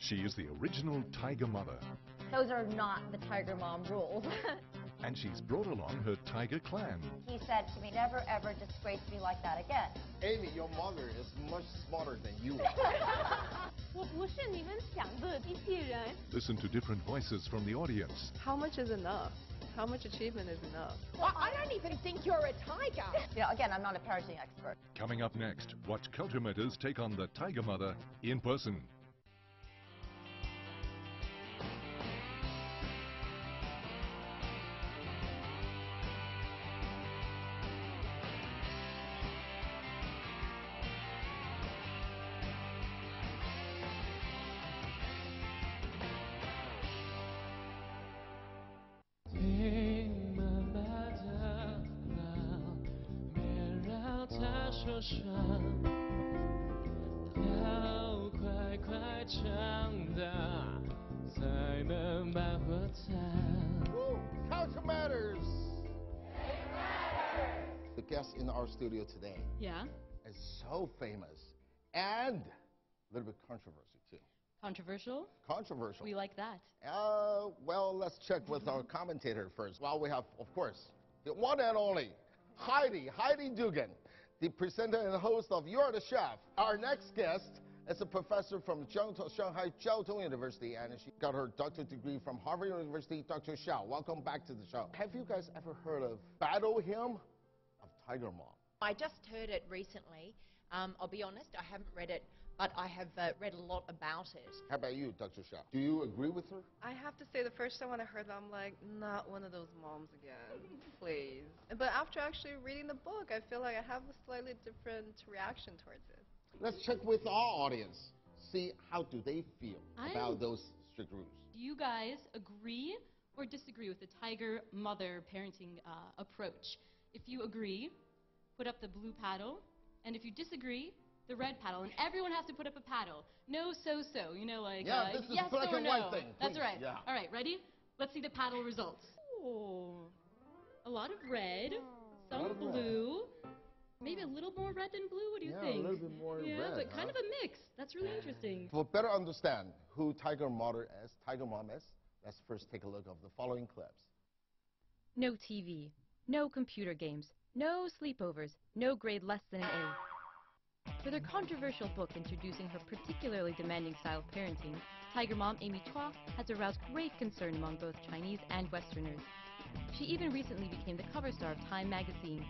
She is the original tiger mother. Those are not the tiger mom rules. And she's brought along her tiger clan. He said to me, never ever disgrace me like that again. Amy, your mother is much smarter than you. Listen to different voices from the audience. How much is enough? How much achievement is enough? Well, I don't even think you're a tiger. Again, I'm not a parenting expert. Coming up next, watch countermeasures take on the tiger mother in person. Culture Matters! The guest in our studio today is so famous and a little bit controversial too. Controversial? Controversial. We like that. Well, let's check with our commentator first. Well, we have, of course, the one and only Heidi Dugan, the presenter and host of You're the Chef. Our next guest is a professor from Shanghai Jiaotong University, and she got her doctorate degree from Harvard University. Dr. Xiao, welcome back to the show. Have you guys ever heard of Battle Hymn of Tiger Mom? I just heard it recently. I'll be honest, I haven't read it, but I have read a lot about it. How about you, Dr. Xiao? Do you agree with her? I have to say, the first time when I heard that, I'm like, not one of those moms again, please. But after actually reading the book, I feel like I have a slightly different reaction towards it. Let's check with our audience. See how do they feel about those strict rules. Do you guys agree or disagree with the tiger mother parenting approach? If you agree, put up the blue paddle. And if you disagree, the red paddle. And everyone has to put up a paddle. No so-so, you know, like this is yes black or and no. white thing. That's Please. right. Yeah. All right, ready? Let's see the paddle results. Oh, a lot of red, some blue. Maybe a little more red than blue. What do you think? Yeah, a little bit more red. Yeah, but kind of a mix. That's really interesting. To better understand who Tiger Mom is, let's first take a look of the following clips. No TV, no computer games, no sleepovers, no grade less than an A. For their controversial book introducing her particularly demanding style of parenting, Tiger Mom Amy Chua has aroused great concern among both Chinese and Westerners. She even recently became the cover star of Time magazine.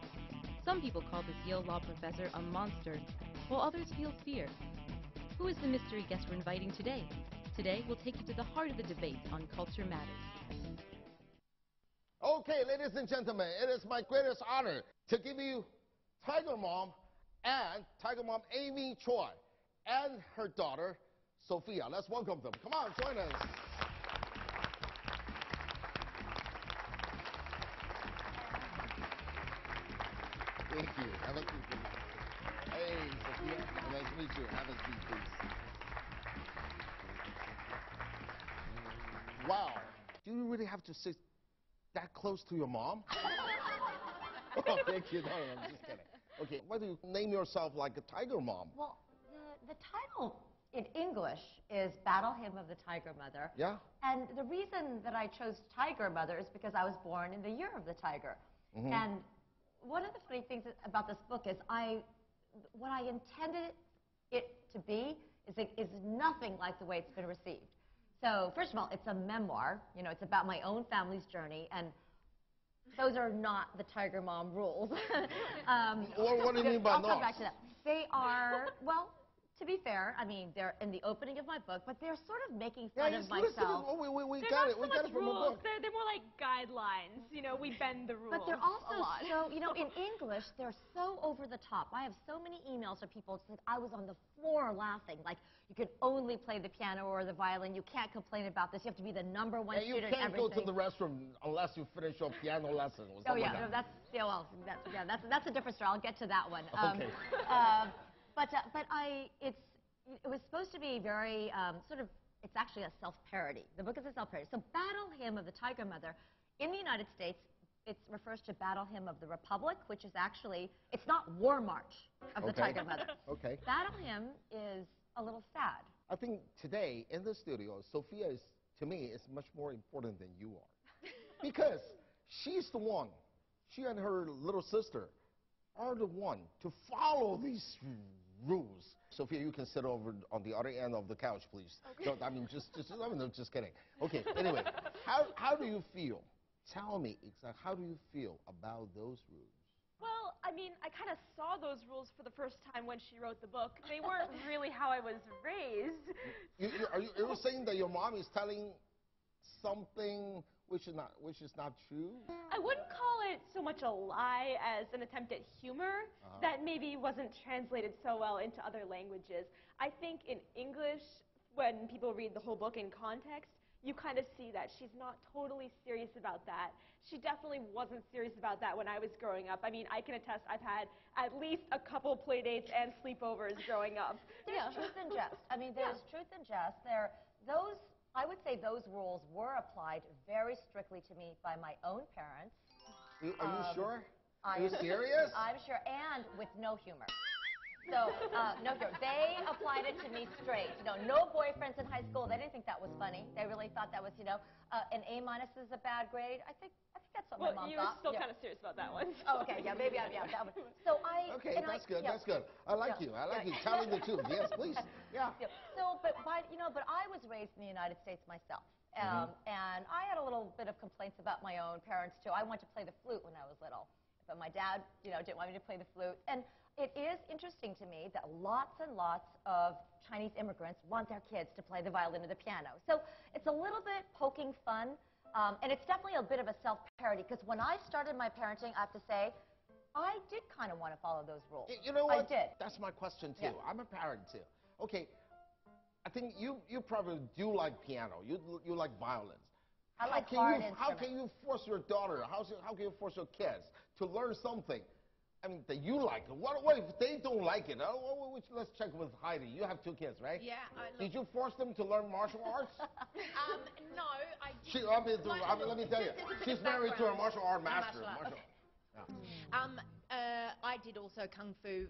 Some people call this Yale law professor a monster, while others feel fear. Who is the mystery guest we're inviting today? Today, we'll take you to the heart of the debate on Culture Matters. Okay, ladies and gentlemen, it is my greatest honor to give you Tiger Mom and Tiger Mom Amy Chua and her daughter, Sophia. Let's welcome them. Come on, join us. Thank you. Have a seat, please. Hey, Sophia. Nice to meet you. Have a seat, please. Wow. Do you really have to sit that close to your mom? Oh, thank you. No, I'm just kidding. Okay, why do you name yourself like a tiger mom? Well, the title in English is Battle Hymn of the Tiger Mother. Yeah? And the reason that I chose Tiger Mother is because I was born in the year of the tiger. And one of the funny things about this book is what I intended it to be is nothing like the way it's been received. So, first of all, it's a memoir. You know, it's about my own family's journey, and those are not the Tiger Mom rules. What do you mean by I'll not? come back to that. They are, well, to be fair, I mean, they're in the opening of my book, but they're sort of making fun of myself. We got it. We got it from a book. They're more like guidelines. You know, we bend the rules. But they're also a lot. so, you know, in English, they're so over the top. I have so many emails from people saying I was on the floor laughing. Like, you can only play the piano or the violin. You can't complain about this. You have to be the #1 student. You can't go to the restroom unless you finish your piano lesson. Oh yeah, like that's a different story. I'll get to that one. Okay. It was supposed to be very it's actually a self-parody. The book is a self-parody. So Battle Hymn of the Tiger Mother, in the United States, it refers to Battle Hymn of the Republic, which is actually, it's not War March of the Tiger Mother. Okay. Battle Hymn is a little sad. I think today in the studio, Sophia is, to me, is much more important than you are. Because she's the one, she and her little sister are the one to follow these rules. Sophia, you can sit over on the other end of the couch, please. Okay. No, I mean, just kidding. Okay, anyway, how do you feel? Tell me exactly, how do you feel about those rules? Well, I mean, I kind of saw those rules for the first time when she wrote the book. They weren't really how I was raised. You were saying that your mom is telling something which is not true? I wouldn't call it so much a lie as an attempt at humor that maybe wasn't translated so well into other languages. I think in English, when people read the whole book in context, you kind of see that she's not totally serious about that. She definitely wasn't serious about that when I was growing up. I mean, I can attest I've had at least a couple play dates and sleepovers growing up. There's truth and jest. I mean, there's truth and jest. I would say those rules were applied very strictly to me by my own parents. Are you sure? Are you serious? I'm sure, and with no humor. So, no humor. They applied it to me straight. No boyfriends in high school. They didn't think that was funny. They really thought that was, an A- is a bad grade. I think that's what my mom thought. Well, you were still kind of serious about that one. So. Oh, okay, yeah, maybe that one. So Okay, that's good. That's good. I like you. I like you telling the truth. Yes, please. Yeah. So, but I was raised in the United States myself. And I had a little bit of complaints about my own parents, too. I wanted to play the flute when I was little. But my dad, didn't want me to play the flute. And it is interesting to me that lots and lots of Chinese immigrants want their kids to play the violin or the piano. So it's a little bit poking fun. And it's definitely a bit of a self-parody. Because when I started my parenting, I have to say, I did kind of want to follow those rules. You know what? I did. That's my question, too. Yeah. I'm a parent, too. Okay. I think you probably do like piano. You like violins. I like hard instruments. How can you force your daughter, how can you force your kids to learn something, I mean, that you like? What if they don't like it? Let's check with Heidi. You have 2 kids, right? Yeah. Did you force them to learn martial arts? No, I didn't. Let me tell you, she's married to a martial art master. I did also Kung Fu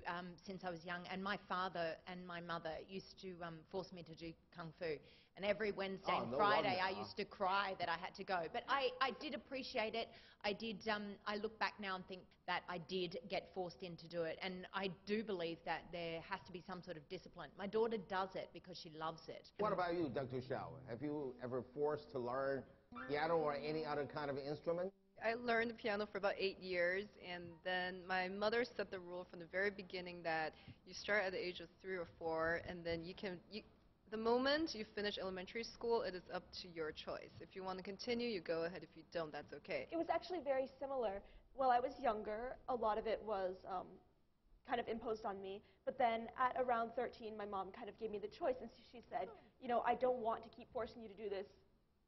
since I was young, and my father and my mother used to force me to do Kung Fu. And every Wednesday and Friday, I used to cry that I had to go. But I did appreciate it. I did. I look back now and think that I did get forced in to do it. And I do believe that there has to be some sort of discipline. My daughter does it because she loves it. What about you, Dr. Xiao? Have you ever forced to learn piano or any other kind of instrument? I learned the piano for about 8 years, and then my mother set the rule from the very beginning that you start at the age of 3 or 4, and then the moment you finish elementary school, it is up to your choice. If you want to continue, you go ahead. If you don't, that's okay. It was actually very similar. While I was younger, a lot of it was kind of imposed on me. But then at around 13, my mom kind of gave me the choice, and she said, I don't want to keep forcing you to do this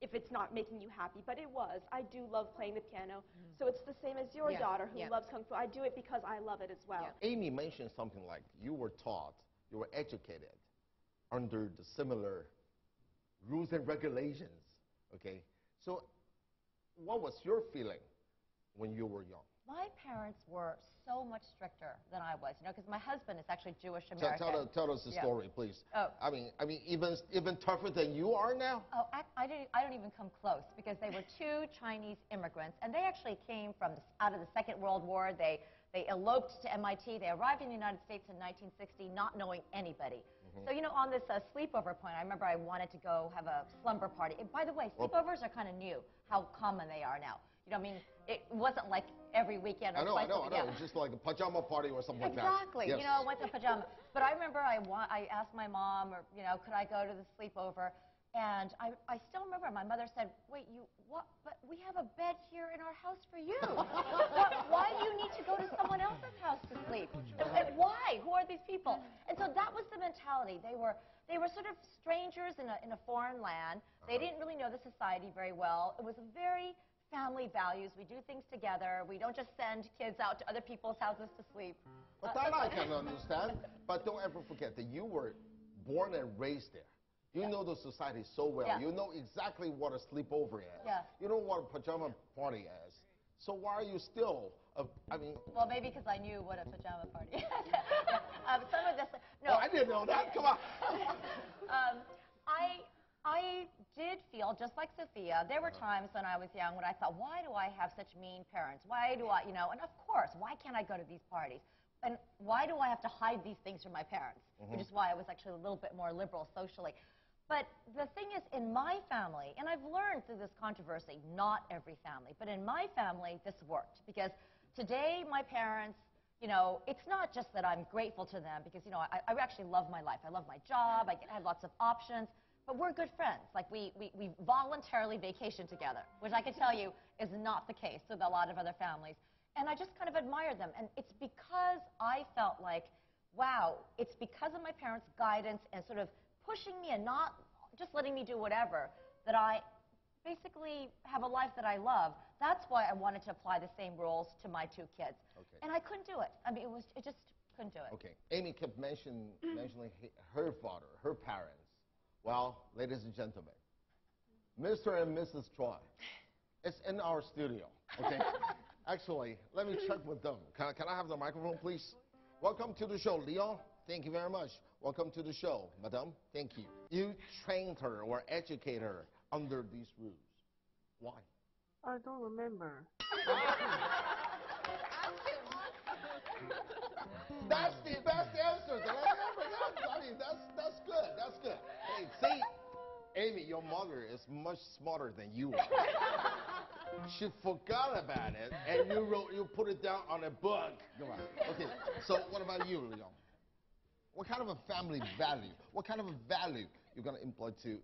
if it's not making you happy, but it was. I do love playing the piano, so it's the same as your daughter who loves Kung Fu. I do it because I love it as well. Amy mentioned something like you were taught, you were educated under the similar rules and regulations, okay? So what was your feeling when you were young? My parents were so much stricter than I was, because my husband is actually Jewish American. Tell us the story, please. Oh. I mean, even tougher than you are now? Oh, I don't even come close, because they were 2 Chinese immigrants, and they actually came from out of the Second World War. They eloped to MIT. They arrived in the United States in 1960, not knowing anybody. So, on this sleepover point, I remember I wanted to go have a slumber party. And by the way, sleepovers are kind of new, how common they are now. It wasn't like every weekend or twice a week. I know. Just like a pajama party or something like that. Exactly. Yes. I went to pajamas. But I remember I asked my mom, or, could I go to the sleepover? And I still remember my mother said, wait, what? But we have a bed here in our house for you. Why do you need to go to someone else's house to sleep? And why? Who are these people? And so that was the mentality. They were sort of strangers in a foreign land. They didn't really know the society very well. It was a very family values. We do things together. We don't just send kids out to other people's houses to sleep. But that I can understand. But don't ever forget that you were born and raised there. You know the society so well. Yeah. You know exactly what a sleepover is. Yeah. You know what a pajama party is. So why are you still I mean. Well, maybe because I knew what a pajama party. Some of this. No. Oh, I didn't know that. Come on. I did feel just like Sophia. There were times when I was young when I thought, why do I have such mean parents? Why do I, and of course, why can't I go to these parties? And why do I have to hide these things from my parents? Which is why I was actually a little bit more liberal socially. But the thing is, in my family, and I've learned through this controversy, not every family, but in my family, this worked. Because today, my parents, it's not just that I'm grateful to them, because, I actually love my life. I love my job. I have lots of options. But we're good friends. Like, we voluntarily vacation together, which I can tell you is not the case with a lot of other families. And I just kind of admire them. And it's because I felt like, wow, it's because of my parents' guidance and sort of pushing me and not just letting me do whatever, that I basically have a life that I love. That's why I wanted to apply the same rules to my two kids. Okay. And I couldn't do it. I mean, it just couldn't do it. Okay. Amy kept mentioning her father, her parents. Well, ladies and gentlemen, Mr. and Mrs. Chua, it's in our studio, okay? Actually, let me check with them. Can I have the microphone, please? Welcome to the show, Leon. Thank you very much. Welcome to the show, Madame. Thank you. You trained her or educated her under these rules. Why? I don't remember. That's the best answer that I ever got. I mean, that's good. That's good. Hey, see, Amy, your mother is much smarter than you are. She forgot about it, and you put it down on a book. Come on. Okay. So what about you, Leon? What kind of a family value? What kind of a value you're gonna employ to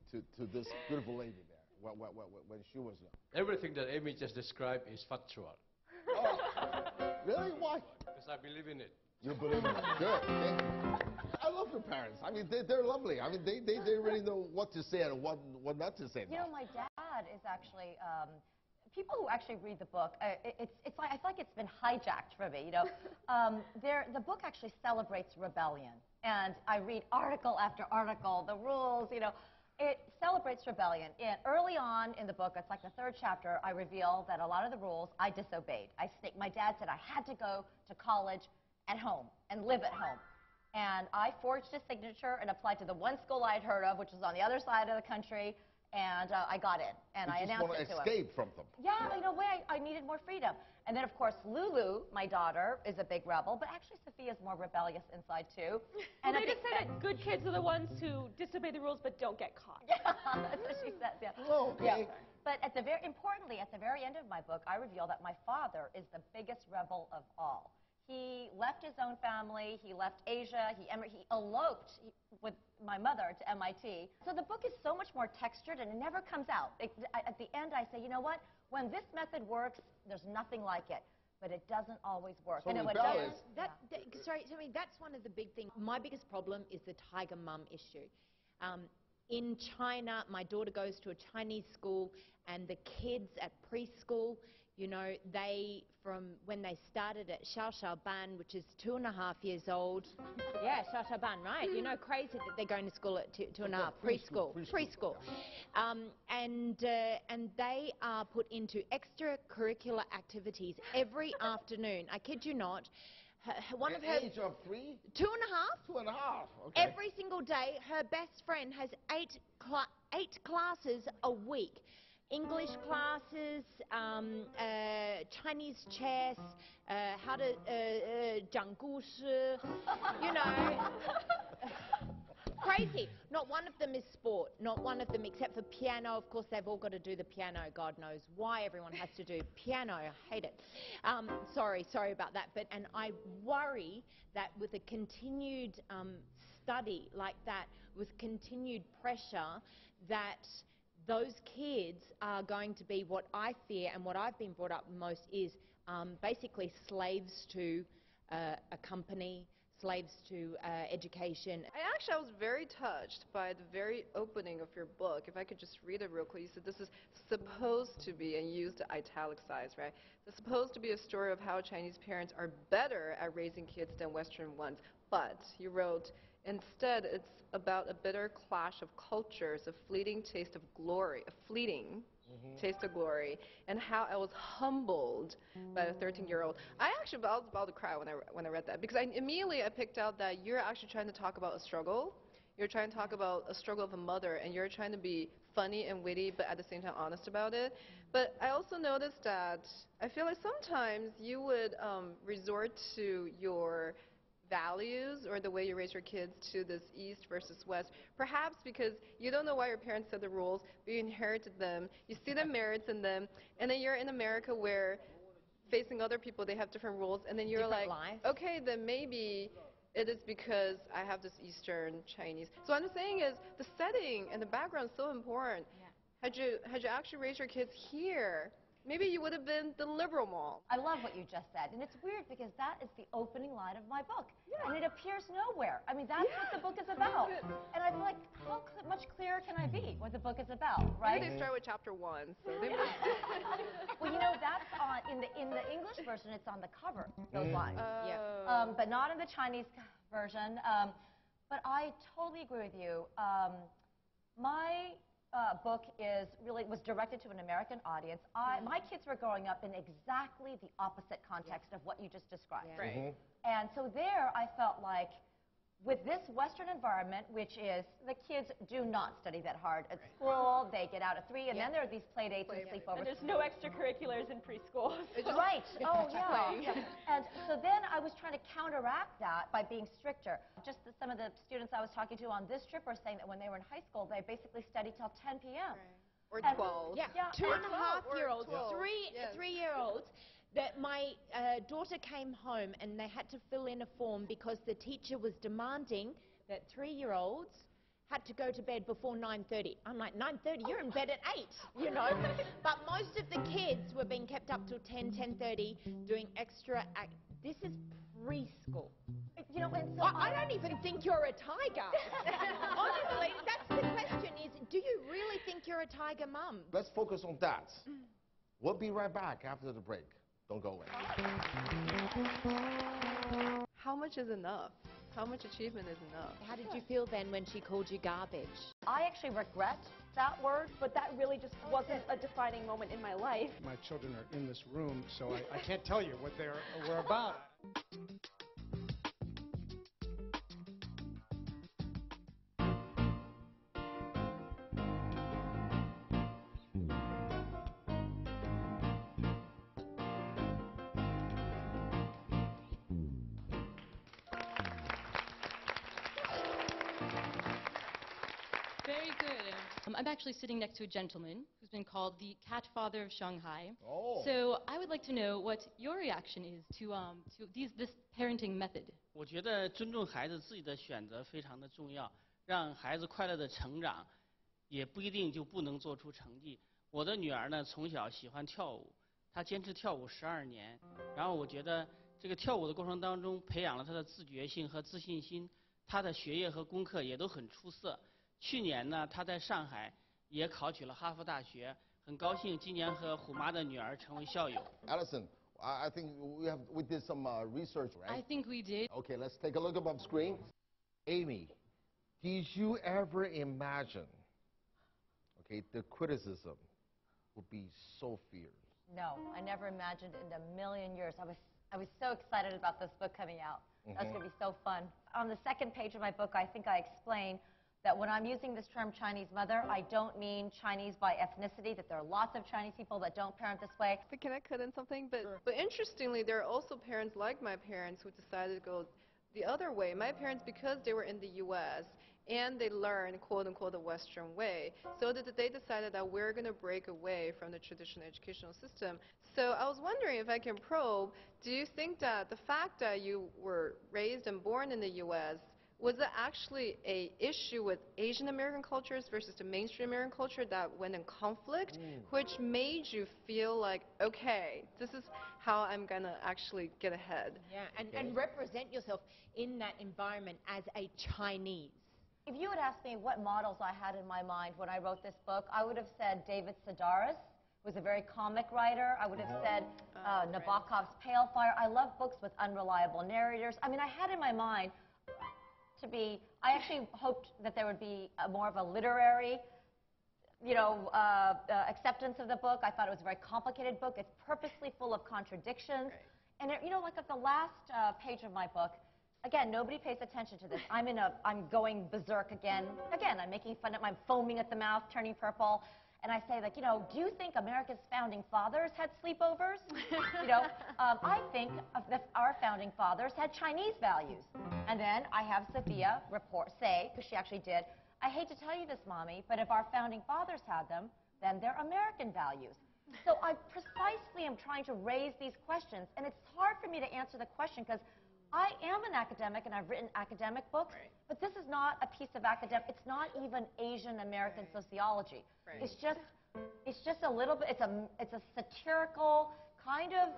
this beautiful lady there when she was young? Everything that Amy just described is factual. Oh, really? Why? Because I believe in it. You believe in it. Good. Thank you. I love your parents. I mean, they're lovely. I mean, they really know what to say and what not to say. My dad is actually. People who actually read the book, it's like, I feel like it's been hijacked for me. The book actually celebrates rebellion, and I read article after article, the rules. It celebrates rebellion. And early on in the book, it's like the third chapter, I reveal that a lot of the rules I disobeyed. My dad said I had to go to college at home and live at home. And I forged a signature and applied to the one school I'd heard of, which was on the other side of the country, and I got in. And I announced it to him. You just want to escape from them. Yeah, in a way, I needed more freedom. And then, of course, Lulu, my daughter, is a big rebel, but actually Sophia's more rebellious inside, too. And they just say that good kids are the ones who disobey the rules but don't get caught. Yeah, that's what she says, yeah. Oh, okay. Yeah. But importantly, at the very end of my book, I reveal that my father is the biggest rebel of all. He left his own family, he left Asia, he eloped with my mother to MIT. So the book is so much more textured, and it never comes out. At the end, I say, you know what? When this method works, there's nothing like it. But it doesn't always work. So and Sorry, I mean, that's one of the big things. My biggest problem is the tiger mum issue. In China, my daughter goes to a Chinese school, and the kids at preschool, from when they started at Ban, which is 2.5 years old. Yeah, Ban, right? Crazy that they're going to school at 2.5, preschool. And they are put into extracurricular activities every afternoon. I kid you not. One of her age of 3? 2.5. 2.5. Okay. Every single day, her best friend has 8 classes a week. English classes, Chinese chess, how to 讲故事, crazy. Not one of them is sport. Not one of them, except for piano. Of course, they've all got to do the piano. God knows why everyone has to do piano. I hate it. Sorry about that. And I worry that with a continued study like that, with continued pressure, that those kids are going to be what I fear, and what I've been brought up most is basically slaves to a company, slaves to education. I was very touched by the very opening of your book. If I could just read it real quick. You said this is supposed to be, and used italicized, right? It's supposed to be a story of how Chinese parents are better at raising kids than Western ones. But you wrote, Instead, it's about a bitter clash of cultures, a fleeting taste of glory, a fleeting taste of glory, and how I was humbled by a 13-year-old. I was about to cry when I read that, because immediately I picked out that you're actually trying to talk about a struggle. You're trying to talk about a struggle of a mother, and you're trying to be funny and witty, but at the same time honest about it. But I also noticed that I feel like sometimes you would resort to your values or the way you raise your kids to this East versus West, perhaps because you don't know why your parents set the rules, but you inherited them, you see the merits in them, and then you're in America where facing other people, they have different rules, and then you're Different like, lives. okay, then maybe it is because I have this Eastern Chinese. So what I'm saying is the setting and the background is so important. Yeah. Had you actually raised your kids here, maybe you would have been the liberal mom. I love what you just said, and it's weird because that is the opening line of my book, and it appears nowhere. I mean, that's what the book is about, and I feel like, how much clearer can I be what the book is about, right? Maybe they start with chapter 1, so they Well, you know, that's on in the English version. It's on the cover, those lines. But not in the Chinese version. But I totally agree with you. My book was directed to an American audience. My kids were growing up in exactly the opposite context of what you just described. Yeah. Right. And so there, I felt like, with this Western environment, which is the kids do not study that hard at school, they get out at 3, and then there are these play dates and sleepovers. And there's no extracurriculars in preschool. So. Right. Oh, yeah. And so then I was trying to counteract that by being stricter. Just some of the students I was talking to on this trip were saying that when they were in high school, they basically studied till 10 p.m. Or 12. Yeah, Yeah. 2.5-year-olds, Or 12. three-year-olds. That my daughter came home and they had to fill in a form because the teacher was demanding that 3-year-olds had to go to bed before 9:30. I'm like, 9:30? You're in bed at 8, you know. But most of the kids were being kept up till 10:30 doing extra. This is preschool. You know, and so I don't even think you're a tiger. Honestly, that's the question: is do you really think you're a tiger mum? Let's focus on that. We'll be right back after the break. Don't go away. How much is enough? How much achievement is enough? How did you feel then when she called you garbage? I actually regret that word. But that really just wasn't a defining moment in my life. My children are in this room, so I can't tell you what they were about. Very good. I'm actually sitting next to a gentleman who's been called the cat father of Shanghai. Oh. So I would like to know what your reaction is to this parenting method. 我觉得尊重孩子自己的选择非常的重要，让孩子快乐的成长，也不一定就不能做出成绩。我的女儿呢，从小喜欢跳舞，她坚持跳舞12年，然后我觉得这个跳舞的过程当中，培养了她的自觉性和自信心，她的学业和功课也都很出色。去年呢，她在上海也考取了哈佛大学，很高兴今年和虎妈的女儿成为校友。Allison, I think we did some research, right? I think we did. Okay, let's take a look above screen. Amy, did you ever imagine, okay, the criticism would be so fierce? No, I never imagined in a million years. I was so excited about this book coming out. That was going to be so fun. On the second page of my book, I think I explain that when I'm using this term Chinese mother, I don't mean Chinese by ethnicity, that there are lots of Chinese people that don't parent this way. But can I cut in something? But interestingly, there are also parents like my parents who decided to go the other way. My parents, because they were in the U.S., and they learned, quote-unquote, the Western way, so that they decided that we're going to break away from the traditional educational system. So I was wondering if I can probe, do you think that the fact that you were raised and born in the U.S., was it actually an issue with Asian American cultures versus the mainstream American culture that went in conflict, which made you feel like, okay, this is how I'm going to actually get ahead? Yeah, and represent yourself in that environment as a Chinese. If you had asked me what models I had in my mind when I wrote this book, I would have said David Sedaris, who was a very comic writer. I would have said Nabokov's Pale Fire. I love books with unreliable narrators. I mean, I had in my mind to be, I actually hoped that there would be more of a literary, acceptance of the book. I thought it was a very complicated book. It's purposely full of contradictions. Right. And, like at the last page of my book, again, nobody pays attention to this. I'm going berserk again. Again, I'm making fun of, I'm foaming at the mouth, turning purple. And I say, do you think America's founding fathers had sleepovers? I think our founding fathers had Chinese values. And then I have Sophia say, because she actually did, I hate to tell you this, Mommy, but if our founding fathers had them, then they're American values. So I precisely am trying to raise these questions. And it's hard for me to answer the question because I am an academic and I've written academic books, right. But this is not a piece of academic, it's not even Asian American right. sociology. Right. It's just a little bit, it's a satirical kind of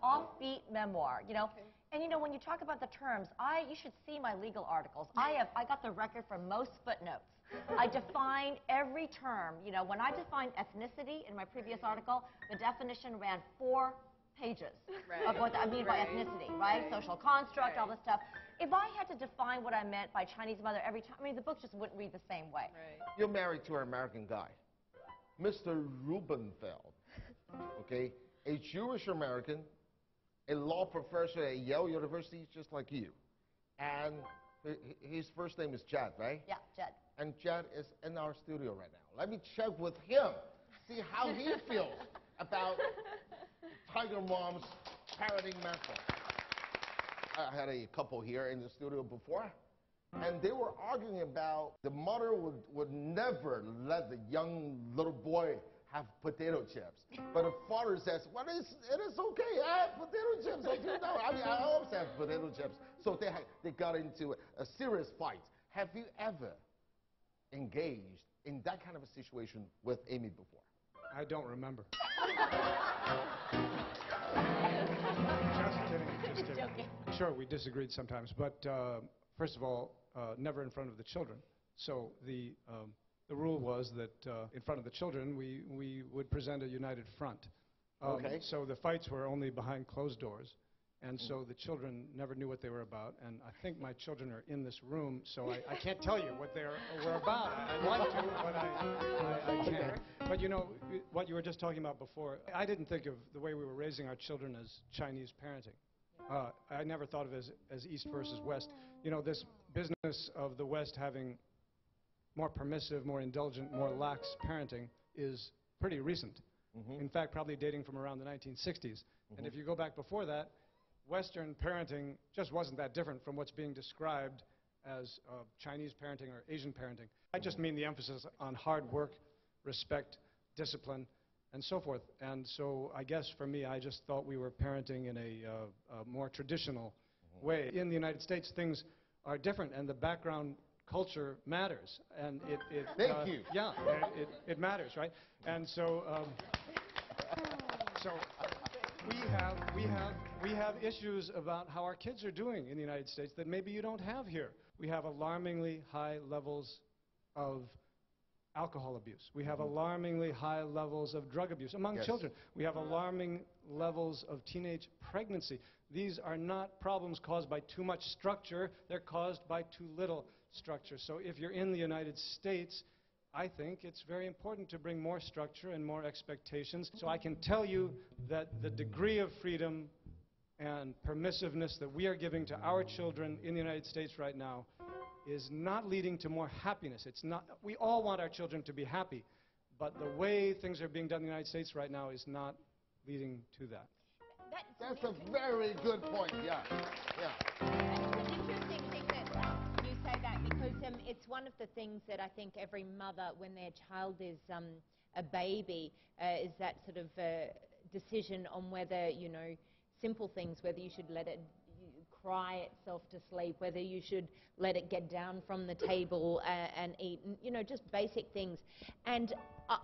offbeat memoir, Okay. And when you talk about the terms, you should see my legal articles. I got the record for most footnotes. I define every term. When I defined ethnicity in my previous article, the definition ran 4 pages right. of what I mean right. by ethnicity, right? Social construct, right. all this stuff. If I had to define what I meant by Chinese mother every time, the book just wouldn't read the same way. Right. You're married to an American guy, Mr. Rubenfeld, okay? A Jewish American, a law professor at Yale University, just like you. And his first name is Jed, right? Yeah, Jed. And Jed is in our studio right now. Let me check with him, see how he feels about Tiger Mom's parenting method. I had a couple here in the studio before, and they were arguing about the mother would never let the young little boy have potato chips. But the father says, well, it is okay, I have potato chips, I do know. I always have potato chips. So they got into a serious fight. Have you ever engaged in that kind of a situation with Amy before? I don't remember. Just kidding. Sure, we disagreed sometimes, but first of all, never in front of the children. So the rule was that in front of the children, we would present a united front. Okay. So the fights were only behind closed doors, and so the children never knew what they were about. And I think my children are in this room, so I can't tell you what they were about. I'd like to, but I can't. Okay. But what you were just talking about before, I didn't think of the way we were raising our children as Chinese parenting. I never thought of it as East versus West. This business of the West having more permissive, more indulgent, more lax parenting is pretty recent. Mm-hmm. In fact, probably dating from around the 1960s. Mm-hmm. And if you go back before that, Western parenting just wasn't that different from what's being described as Chinese parenting or Asian parenting. I just mean the emphasis on hard work, respect, discipline, and so forth. And so I guess for me, I just thought we were parenting in a more traditional way. In the United States, things are different, and the background culture matters. And Thank you. Yeah, it matters, right? And so, so we have issues about how our kids are doing in the United States that maybe you don't have here. We have alarmingly high levels of alcohol abuse. We have alarmingly high levels of drug abuse among yes. children. We have alarming levels of teenage pregnancy. These are not problems caused by too much structure. They're caused by too little structure. So if you're in the United States, I think it's very important to bring more structure and more expectations. So I can tell you that the degree of freedom and permissiveness that we are giving to our children in the United States right now is not leading to more happiness. It's not. We all want our children to be happy, but the way things are being done in the United States right now is not leading to that. That's a very good point, yeah. It's an interesting thing that you say that, because it's one of the things that I think every mother, when their child is a baby, is that sort of decision on whether, simple things, whether you should let it cry itself to sleep, whether you should let it get down from the table and eat, just basic things. And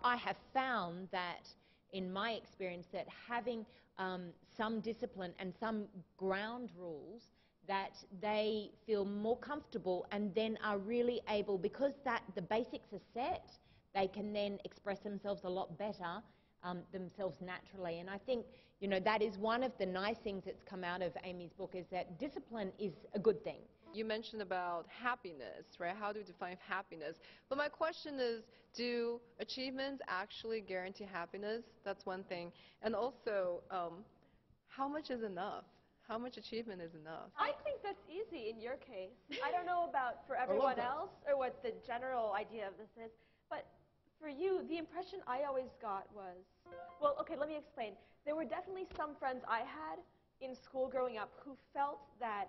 I have found that, in my experience, that having some discipline and some ground rules, that they feel more comfortable and then are really able, because the basics are set, they can then express themselves a lot better themselves naturally. And I think, that is one of the nice things that's come out of Amy's book, is that discipline is a good thing. You mentioned about happiness, right? How do you define happiness? But my question is, do achievements actually guarantee happiness? That's one thing. And also, how much is enough? How much achievement is enough? I think that's easy in your case. I don't know about for everyone else or what the general idea of this is, but for you, the impression I always got was, well, okay, let me explain. There were definitely some friends I had in school growing up who felt that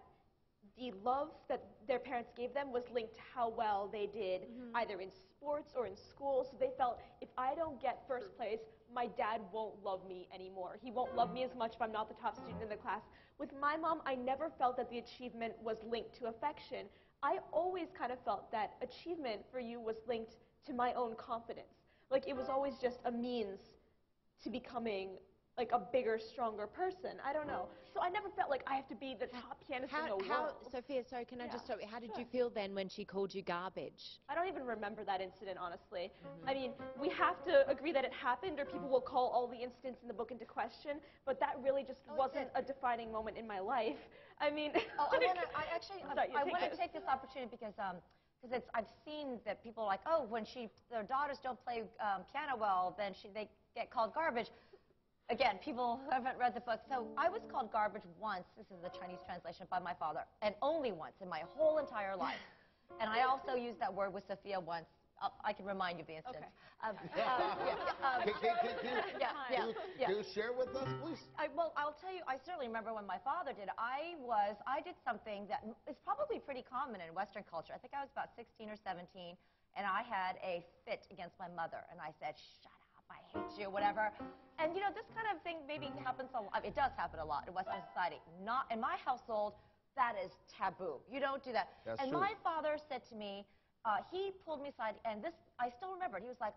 the love that their parents gave them was linked to how well they did either in sports or in school. So they felt, if I don't get first place, my dad won't love me anymore. He won't love me as much if I'm not the top student in the class. With my mom, I never felt that the achievement was linked to affection. I always kind of felt that achievement for you was linked to my own confidence. Like it was always just a means to becoming like a bigger, stronger person. I don't know. So I never felt like I have to be the top pianist in the world. Sophia, so can I just stop you? How did you feel then when she called you garbage? I don't even remember that incident, honestly. I mean, we have to agree that it happened, or people will call all the incidents in the book into question, but that really just wasn't a defining moment in my life. I mean... I want to take this opportunity because I've seen that people are like, oh, when their daughters don't play piano well, then they get called garbage. Again, people who haven't read the book. So I was called garbage once, this is the Chinese translation, by my father, and only once in my whole entire life. And I also used that word with Sophia once. I can remind you of the incident. Can you share with us, please? Well, I'll tell you, I certainly remember when my father did. I did something that is probably pretty common in Western culture. I think I was about 16 or 17, and I had a fit against my mother, and I said, shut up, I hate you, whatever. And, you know, this kind of thing maybe happens a lot. It does happen a lot in Western society. Not in my household, that is taboo. You don't do that. That's and true. my father said to me, he pulled me aside, and this, I still remember it. He was like,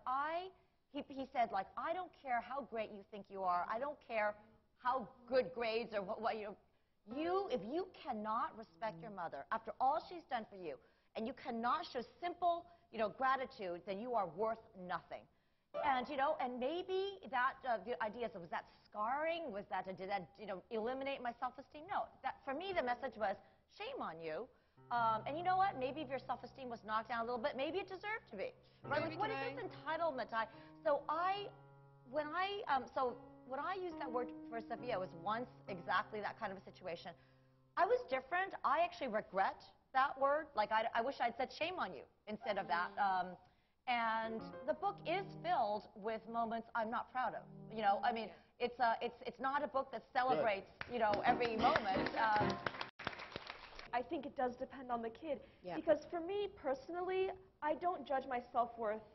he said, like, I don't care how great you think you are. I don't care how good grades or what if you cannot respect your mother after all she's done for you, and you cannot show simple, gratitude, then you are worth nothing. And, and maybe that, the idea is, was that scarring? Did that, eliminate my self-esteem? No. For me, the message was, shame on you. And you know what? Maybe if your self-esteem was knocked down a little bit, maybe it deserved to be. Right? Like, what is this entitlement? When I used that word for Sophia, it was once exactly that kind of a situation. I was different. I actually regret that word. Like, I wish I'd said shame on you instead of that. And the book is filled with moments I'm not proud of. I mean, it's not a book that celebrates, every moment. I think it does depend on the kid. Yeah. Because for me, personally, I don't judge my self-worth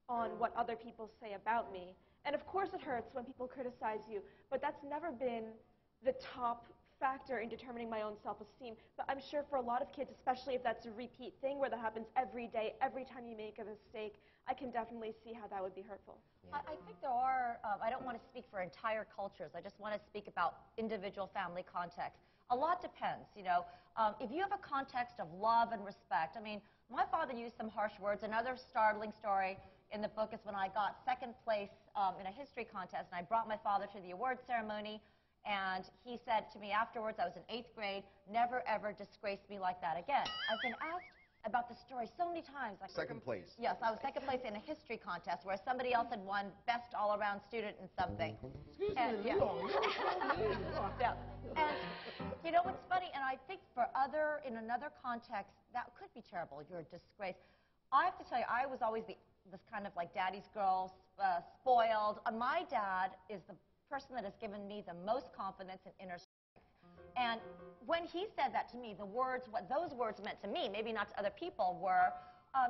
on what other people say about me. And of course it hurts when people criticize you, but that's never been the top factor in determining my own self-esteem. But I'm sure for a lot of kids, especially if that's a repeat thing where that happens every day, every time you make a mistake, I can definitely see how that would be hurtful. Yeah. I think there are, I don't want to speak for entire cultures. I just want to speak about individual family context. A lot depends, If you have a context of love and respect, I mean, my father used some harsh words. Another startling story in the book is when I got second place in a history contest, and I brought my father to the award ceremony, and he said to me afterwards, I was in 8th grade, never ever disgrace me like that again. I've been asked about the story so many times. Like, second place. Yes, I was second place in a history contest where somebody else had won best all-around student in something. Excuse me, yeah. And what's funny, and I think in another context, that could be terrible. You're a disgrace. I have to tell you, I was always this kind of like daddy's girl, spoiled. My dad is the person that has given me the most confidence and inner strength. And when he said that to me, what those words meant to me, maybe not to other people, were,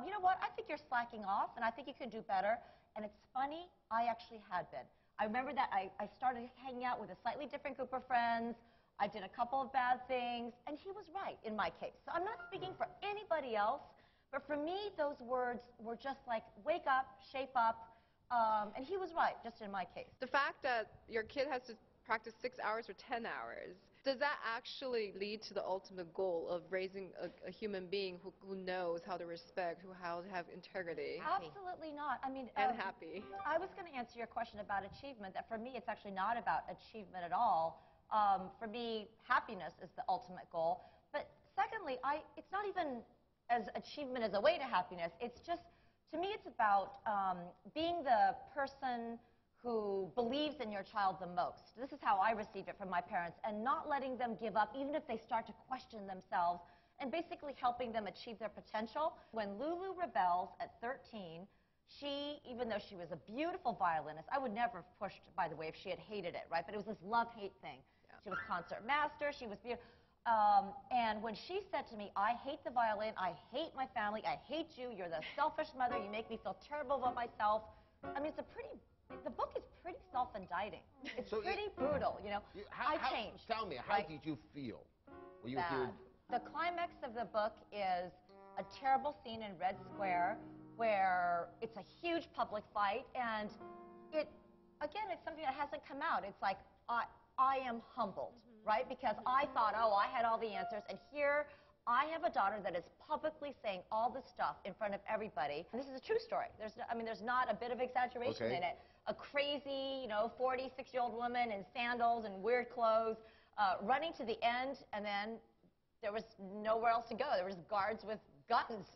you know what, I think you're slacking off, and I think you can do better. And it's funny, I actually had been. I remember that I started hanging out with a slightly different group of friends. I did a couple of bad things, and he was right in my case. So I'm not speaking for anybody else, but for me, those words were just like, wake up, shape up, and he was right, just in my case. The fact that your kid has to practice 6 hours or 10 hours, does that actually lead to the ultimate goal of raising a human being who knows how to respect, how to have integrity? Absolutely not. I mean, and happy. I was going to answer your question about achievement, that for me, it's actually not about achievement at all. For me, happiness is the ultimate goal. But secondly, it's not even as achievement as a way to happiness. It's just, to me, it's about being the person who believes in your child the most. This is how I received it from my parents, and not letting them give up, even if they start to question themselves, and basically helping them achieve their potential. When Lulu rebels at 13, she, even though she was a beautiful violinist, I would never have pushed, by the way, if she had hated it, right? But it was this love-hate thing. Yeah. She was concert master, she was beautiful. And when she said to me, I hate the violin, I hate my family, I hate you, you're the selfish mother, you make me feel terrible about myself. I mean, the book is pretty self-indicting. It's so pretty brutal, you know. I changed. Tell me, how did you feel when you heard? The climax of the book is a terrible scene in Red Square where it's a huge public fight, and again, it's something that hasn't come out. It's like, I am humbled, right? Because I thought, oh, I had all the answers, and here I have a daughter that is publicly saying all this stuff in front of everybody. And this is a true story. There's not a bit of exaggeration in it. A crazy, 46-year-old woman in sandals and weird clothes running to the end, and then there was nowhere else to go. There was guards with guns,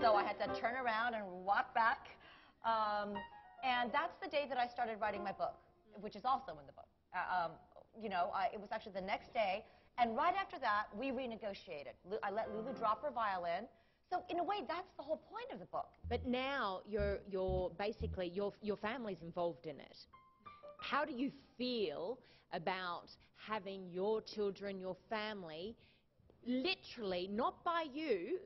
So I had to turn around and walk back. And that's the day that I started writing my book, which is also in the book. It was actually the next day. And right after that, we renegotiated. I let Lulu drop her violin. So in a way, that's the whole point of the book. But now basically your family's involved in it. How do you feel about having your children, your family, literally, not by you,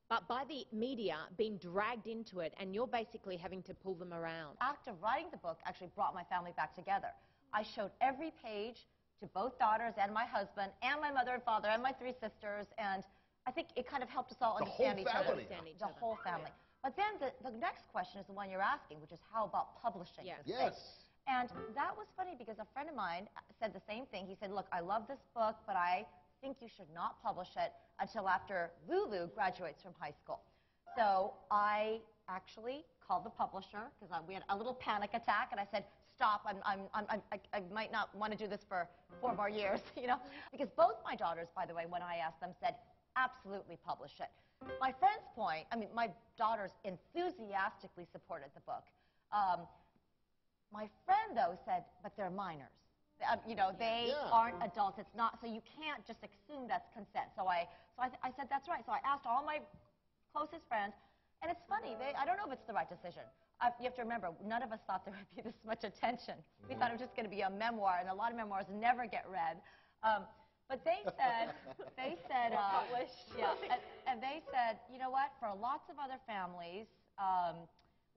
but by the media, being dragged into it, and you're basically having to pull them around? The act of writing the book actually brought my family back together. I showed every page to both daughters and my husband and my mother and father and my 3 sisters, and I think it kind of helped us all understand each other. The whole family. But then the next question is the one you're asking, which is how about publishing this thing? And that was funny because a friend of mine said the same thing. He said, look, I love this book, but I think you should not publish it until after Lulu graduates from high school. So I actually called the publisher because we had a little panic attack, and I said, stop, I might not want to do this for 4 more years, Because both my daughters, by the way, when I asked them, said, absolutely publish it. My friend's point, my daughters enthusiastically supported the book. My friend, though, said, but they're minors. They aren't adults. It's not, so you can't just assume that's consent. So I said, that's right. So I asked all my closest friends, and it's funny, I don't know if it's the right decision. You have to remember, none of us thought there would be this much attention. We thought it was just going to be a memoir, and a lot of memoirs never get read. But they said, and they said, you know what, for lots of other families,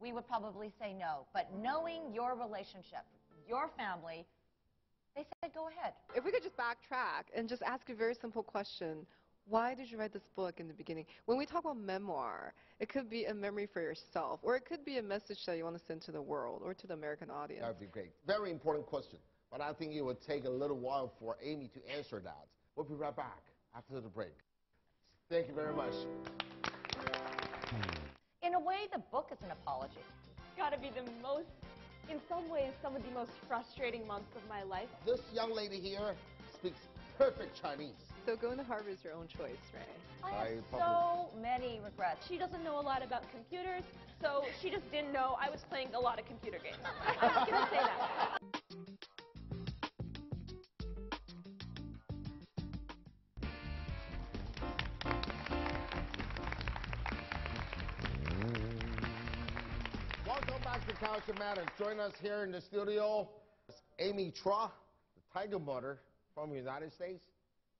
we would probably say no. But knowing your relationship, your family, they said, go ahead. If we could just backtrack and just ask a very simple question. Why did you write this book in the beginning? When we talk about memoir, it could be a memory for yourself, or it could be a message that you want to send to the world or to the American audience. That would be great. Very important question. But I think it would take a little while for Amy to answer that. We'll be right back after the break. Thank you very much. In a way, the book is an apology. It's got to be in some ways, some of the most frustrating months of my life. This young lady here speaks perfect Chinese. So going to Harvard is your own choice, right? I have so many regrets. She doesn't know a lot about computers, so she just didn't know I was playing a lot of computer games. I'm just going to say that. Welcome back to Culture Matters. Join us here in the studio, Amy Chua, the Tiger Mother from the United States,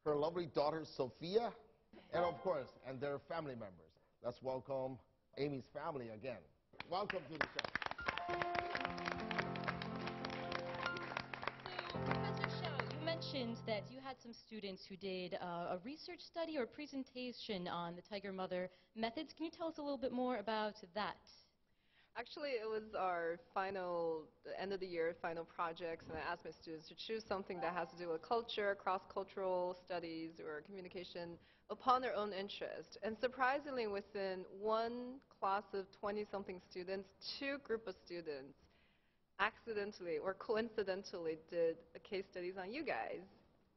her lovely daughter Sophia, and of course, and their family members. Let's welcome Amy's family again. Welcome to the show. So, Professor Xiao, you mentioned that you had some students who did a research study or presentation on the Tiger Mother methods. Can you tell us a little bit more about that? Actually, it was our end of the year final projects, and I asked my students to choose something that has to do with culture, cross-cultural studies, or communication upon their own interest. And surprisingly, within one class of 20-something students, 2 group of students accidentally or coincidentally did a case studies on you guys.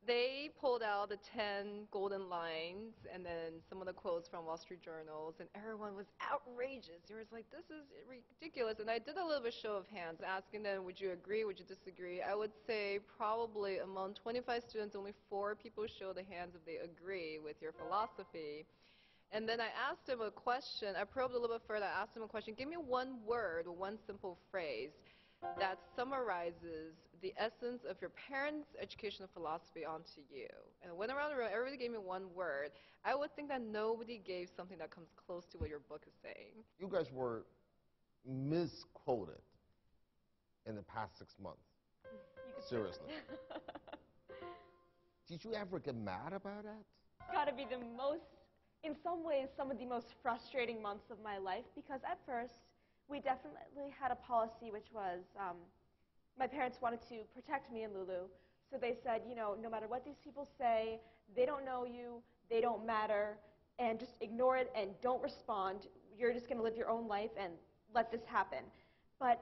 they pulled out the 10 golden lines and then some of the quotes from Wall Street journals, and everyone was outrageous. They was like, this is ridiculous. And I did a little bit show of hands, asking them, would you agree, would you disagree? I would say probably among 25 students, only 4 people show the hands if they agree with your philosophy. And then I asked him a question. I probed a little bit further. I asked him a question. Give me one word or one simple phrase that summarizes the essence of your parents' educational philosophy onto you. And I went around the room. Everybody gave me one word. I would think that nobody gave something that comes close to what your book is saying. You guys were misquoted in the past 6 months. Seriously. Did you ever get mad about it? It's got to be the most, in some ways, some of the most frustrating months of my life, because at first, we definitely had a policy which was, my parents wanted to protect me and Lulu. So they said, you know, no matter what these people say, they don't know you, they don't matter, and just ignore it and don't respond. You're just going to live your own life and let this happen. But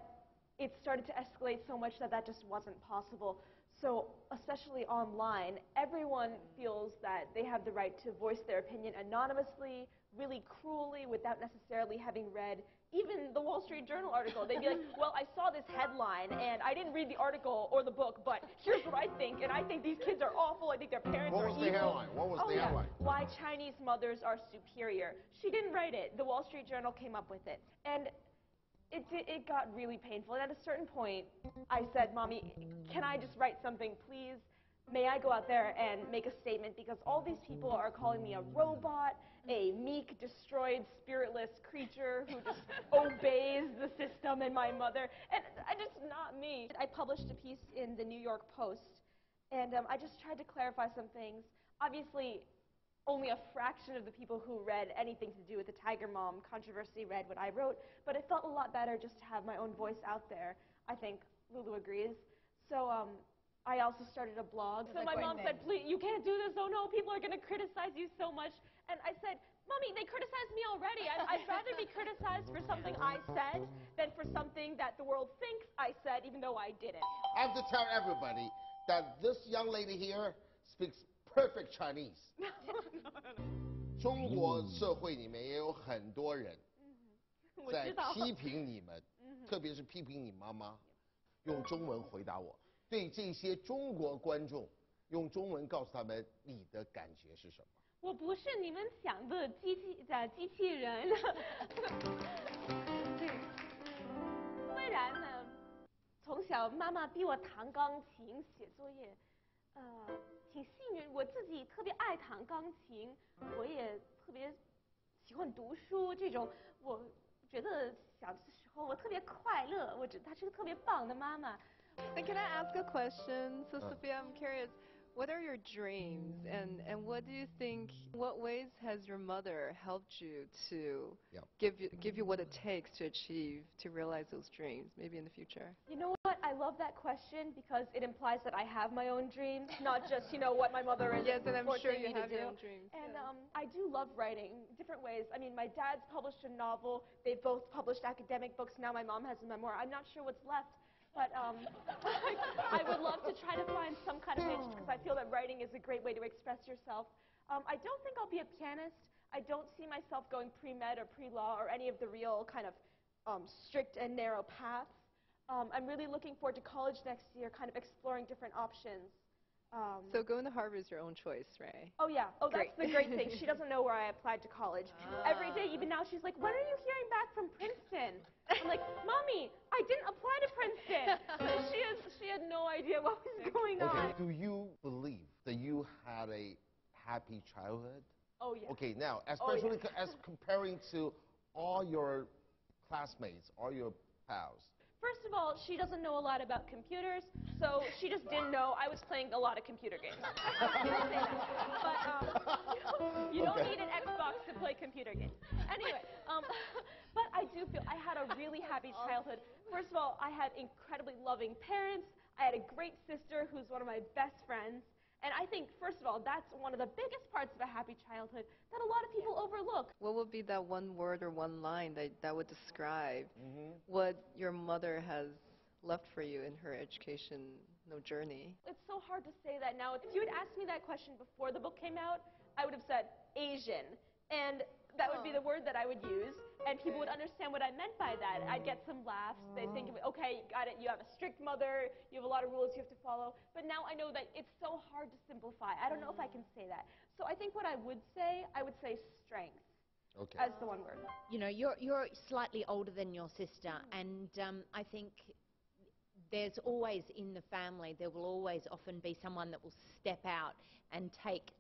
it started to escalate so much that that just wasn't possible. So especially online, everyone feels that they have the right to voice their opinion anonymously, really cruelly, without necessarily having read even the Wall Street Journal article. They'd be like, well, I saw this headline, and I didn't read the article or the book, but here's what I think, and I think these kids are awful. I think their parents are evil. What was the headline? What was the headline? Why Chinese mothers are superior. She didn't write it. The Wall Street Journal came up with it. And it got really painful. And at a certain point, I said, Mommy, can I just write something, please? May I go out there and make a statement? Because all these people are calling me a robot, a meek, destroyed, spiritless creature who just obeys the system and my mother. And I just, not me. I published a piece in the New York Post, and I just tried to clarify some things. Obviously, only a fraction of the people who read anything to do with the Tiger Mom controversy read what I wrote, but it felt a lot better just to have my own voice out there. I think Lulu agrees. So I also started a blog. So my mom said, please, you can't do this. Oh no, people are going to criticize you so much. And I said, Mommy, they criticized me already. I'd rather be criticized for something I said than for something that the world thinks I said, even though I didn't. I have to tell everybody that this young lady here speaks perfect Chinese. 中国社会里面也有很多人在批评你们，特别是批评你妈妈。用中文回答我，对这些中国观众，用中文告诉他们你的感觉是什么？我不是你们想的机器人。虽然呢，从小妈妈逼我弹钢琴、写作业，挺幸运，我自己特别爱弹钢琴，我也特别喜欢读书。这种我觉得小的时候我特别快乐，我觉得她是个特别棒的妈妈。And can I ask a question? So Sophia, I'm curious. What are your dreams, and what do you think? What ways has your mother helped you to give you what it takes to realize those dreams, maybe in the future? You know what? I love that question because it implies that I have my own dreams, not just what my mother is. Yes, and I'm sure you have your own dreams. And I do love writing different ways. I mean, my dad's published a novel. They've both published academic books. Now my mom has a memoir. I'm not sure what's left. But I would love to try to find some kind of niche because I feel that writing is a great way to express yourself. I don't think I'll be a pianist. I don't see myself going pre-med or pre-law or any of the real kind of strict and narrow paths. I'm really looking forward to college next year, kind of exploring different options. So going to Harvard is your own choice, right? Oh, yeah. Oh, that's the great thing. She doesn't know where I applied to college. Every day, even now, she's like, when are you hearing back from Princeton? I'm like, Mommy, I didn't apply to Princeton. She had no idea what was going on. Do you believe that you had a happy childhood? Oh, yeah. Okay, now, especially as comparing to all your classmates, all your pals. First of all, she doesn't know a lot about computers, so she just didn't know I was playing a lot of computer games. But you don't need an Xbox to play computer games. Anyway, but I do feel I had a really happy childhood. First of all, I had incredibly loving parents. I had a great sister who's one of my best friends. And I think, first of all, that's one of the biggest parts of a happy childhood that a lot of people overlook. What would be that one word or one line that would describe what your mother has left for you in her education journey? It's so hard to say that now. If you had asked me that question before the book came out, I would have said Asian. And that would be the word that I would use, and people would understand what I meant by that. I'd get some laughs. They'd think, okay, got it, you have a strict mother, you have a lot of rules you have to follow. But now I know that it's so hard to simplify. I don't know if I can say that. So I think what I would say strength. Okay. As the one word. You know, you're slightly older than your sister, and I think there's always in the family, there will always often be someone that will step out and take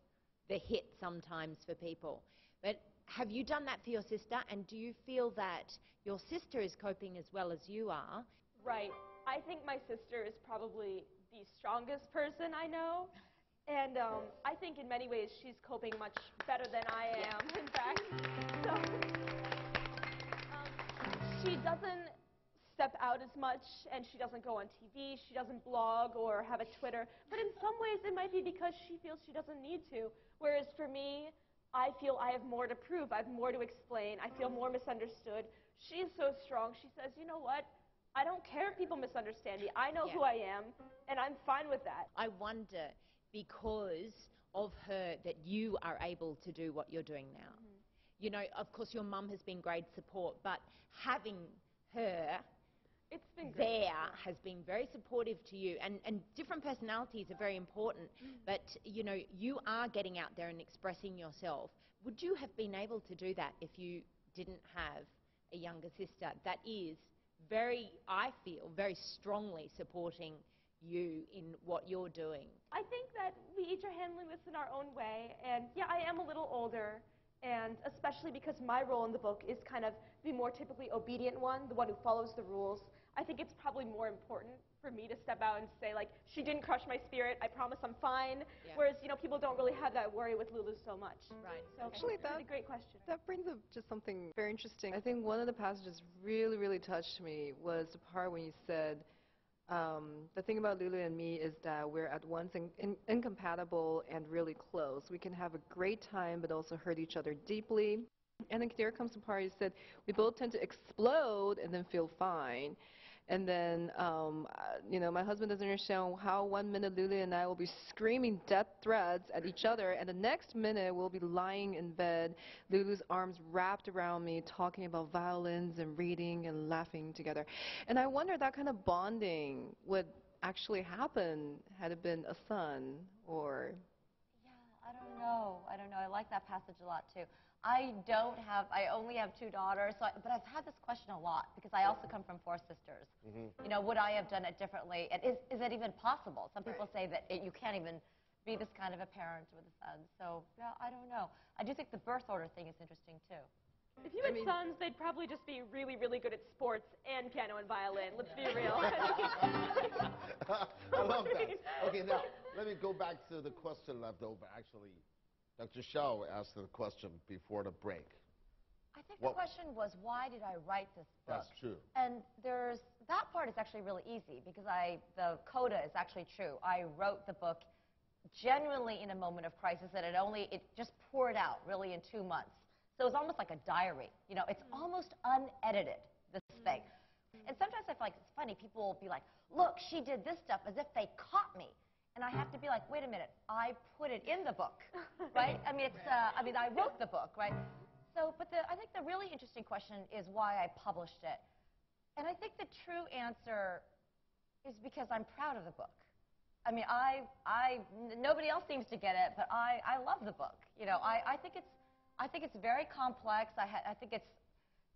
the hit sometimes for people. But have you done that for your sister, and do you feel that your sister is coping as well as you are? Right. I think my sister is probably the strongest person I know. And I think in many ways she's coping much better than I am, in fact. So, she doesn't step out as much, and she doesn't go on TV, she doesn't blog or have a Twitter. But in some ways it might be because she feels she doesn't need to. Whereas for me, I feel I have more to prove, I have more to explain, I feel more misunderstood. She is so strong, she says, you know what? I don't care if people misunderstand me. I know who I am, and I'm fine with that. I wonder, because of her, that you are able to do what you're doing now. You know, of course, your mum has been great support, but having her there has been very supportive to you. And different personalities are very important, but, you know, you are getting out there and expressing yourself. Would you have been able to do that if you didn't have a younger sister that is very, I feel, very strongly supporting you in what you're doing? I think that we each are handling this in our own way, and yeah, I am a little older, and especially because my role in the book is kind of the more typically obedient one, the one who follows the rules. I think it's probably more important for me to step out and say, like, she didn't crush my spirit, I promise I'm fine, whereas, you know, people don't really have that worry with Lulu so much. Right. So Actually, that's a great question. That brings up just something very interesting. I think one of the passages really, really touched me was the part when you said, the thing about Lulu and me is that we're at once incompatible and really close. We can have a great time, but also hurt each other deeply. And then there comes the part you said, we both tend to explode and then feel fine. And then, you know, my husband doesn't understand how 1 minute Lulu and I will be screaming death threats at each other, and the next minute we'll be lying in bed, Lulu's arms wrapped around me, talking about violins and reading and laughing together. And I wonder that kind of bonding would actually happen had it been a son or... Yeah, I don't know. I like that passage a lot, too. I only have 2 daughters, but I've had this question a lot because I also come from 4 sisters. You know, would I have done it differently? And is it even possible? Some people say that you can't even be this kind of a parent with a son. So, yeah, I don't know. I do think the birth order thing is interesting, too. If you had sons, they'd probably just be really, really good at sports and piano and violin. Let's be real. I love that. Okay, now, let me go back to the question left over, actually. Dr. Xiao asked the question before the break. I think the question was, why did I write this book? That's true. And that part is actually really easy because the coda is actually true. I wrote the book genuinely in a moment of crisis, and it just poured out really in 2 months. So it was almost like a diary. You know, it's almost unedited, this thing. And sometimes I feel like it's funny. People will be like, look, she did this stuff, as if they caught me. And I have to be like, wait a minute, I put it in the book, right? I mean, I wrote the book, right? So, but I think the really interesting question is why I published it. And I think the true answer is because I'm proud of the book. I mean, nobody else seems to get it, but I love the book. You know, I think it's very complex. I think it's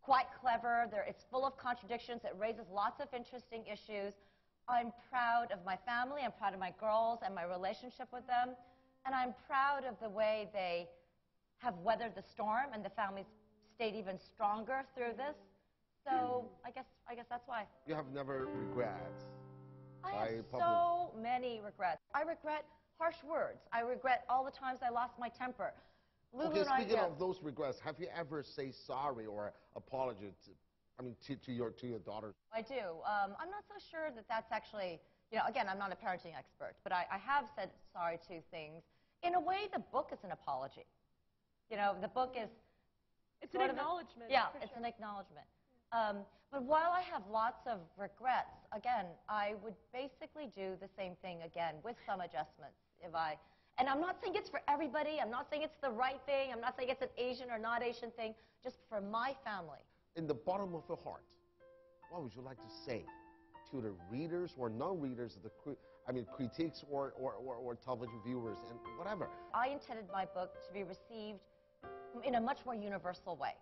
quite clever. It's full of contradictions. It raises lots of interesting issues. I'm proud of my family, I'm proud of my girls and my relationship with them, and I'm proud of the way they have weathered the storm and the family's stayed even stronger through this. So I guess that's why. You have never regrets? I have so many regrets. I regret harsh words. I regret all the times I lost my temper. Okay, speaking of those regrets, have you ever said sorry or apology to your daughter? I do. I'm not so sure that that's actually, you know, again, I'm not a parenting expert, but I have said sorry to things. In a way, the book is an apology. You know, the book is It's an acknowledgement. Yeah, it's an acknowledgement. But while I have lots of regrets, again, I would basically do the same thing again with some adjustments. And I'm not saying it's for everybody. I'm not saying it's the right thing. I'm not saying it's an Asian or not Asian thing. Just for my family. In the bottom of your heart, what would you like to say to the readers or non-readers of the critiques or television viewers and whatever? I intended my book to be received in a much more universal way.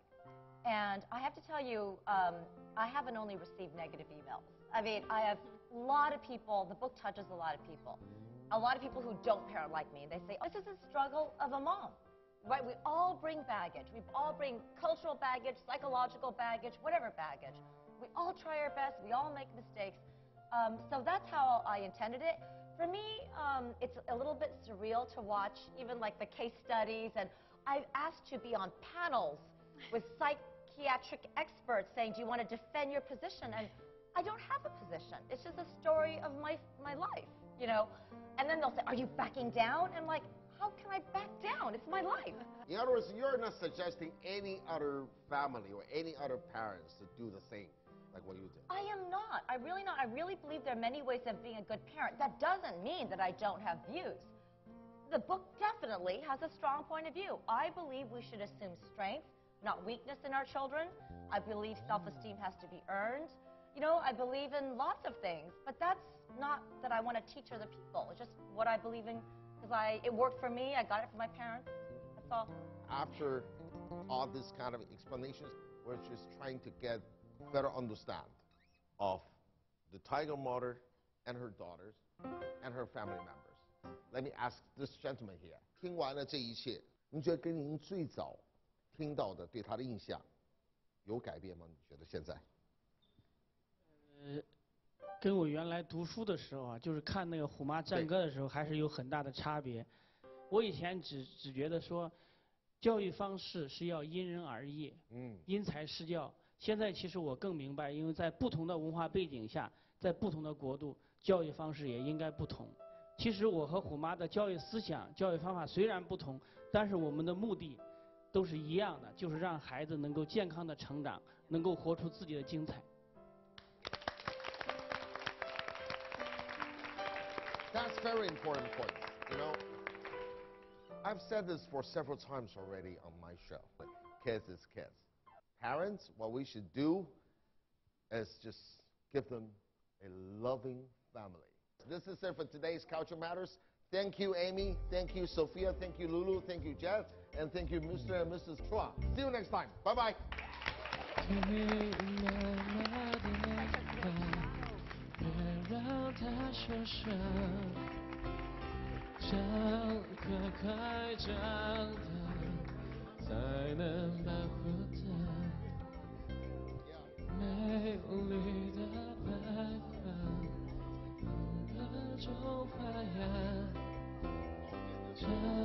And I have to tell you, I haven't only received negative emails. I mean, I have a lot of people, the book touches a lot of people. A lot of people who don't parent like me, and they say, oh, this is a struggle of a mom. Right? We all bring baggage. We all bring cultural baggage, psychological baggage, whatever baggage. We all try our best. We all make mistakes. So that's how I intended it. For me, it's a little bit surreal to watch even like the case studies. And I've asked to be on panels with psychiatric experts saying, do you want to defend your position? And I don't have a position. It's just a story of my life, you know. And then they'll say, are you backing down? And I'm like, how can I back down? It's my life. In other words, you're not suggesting any other family or any other parents to do the same like what you did. I am not. I really not. I really believe there are many ways of being a good parent. That doesn't mean that I don't have views. The book definitely has a strong point of view. I believe we should assume strength, not weakness in our children. I believe self-esteem has to be earned. You know, I believe in lots of things, but that's not that I want to teach other people. It's just what I believe in because it worked for me. I got it from my parents. That's all. After all this kind of explanations, we're just trying to get better understand of the tiger mother and her daughters and her family members. Let me ask this gentleman here. 听完了这一切，您觉得跟您最早听到的对他的印象有改变吗？你觉得现在？跟我原来读书的时候啊，就是看那个《虎妈战歌》的时候，还是有很大的差别。我以前只觉得说，教育方式是要因人而异，因材施教。现在其实我更明白，因为在不同的文化背景下，在不同的国度，教育方式也应该不同。其实我和虎妈的教育思想、教育方法虽然不同，但是我们的目的都是一样的，就是让孩子能够健康的成长，能够活出自己的精彩。That's very important point. You know, I've said this for several times already on my show. Kids is kids. Parents, what we should do is just give them a loving family. This is it for today's Culture Matters. Thank you, Amy. Thank you, Sophia. Thank you, Lulu. Thank you, Jess. And thank you, Mr. and Mrs. Chua. See you next time. Bye-bye. Yeah.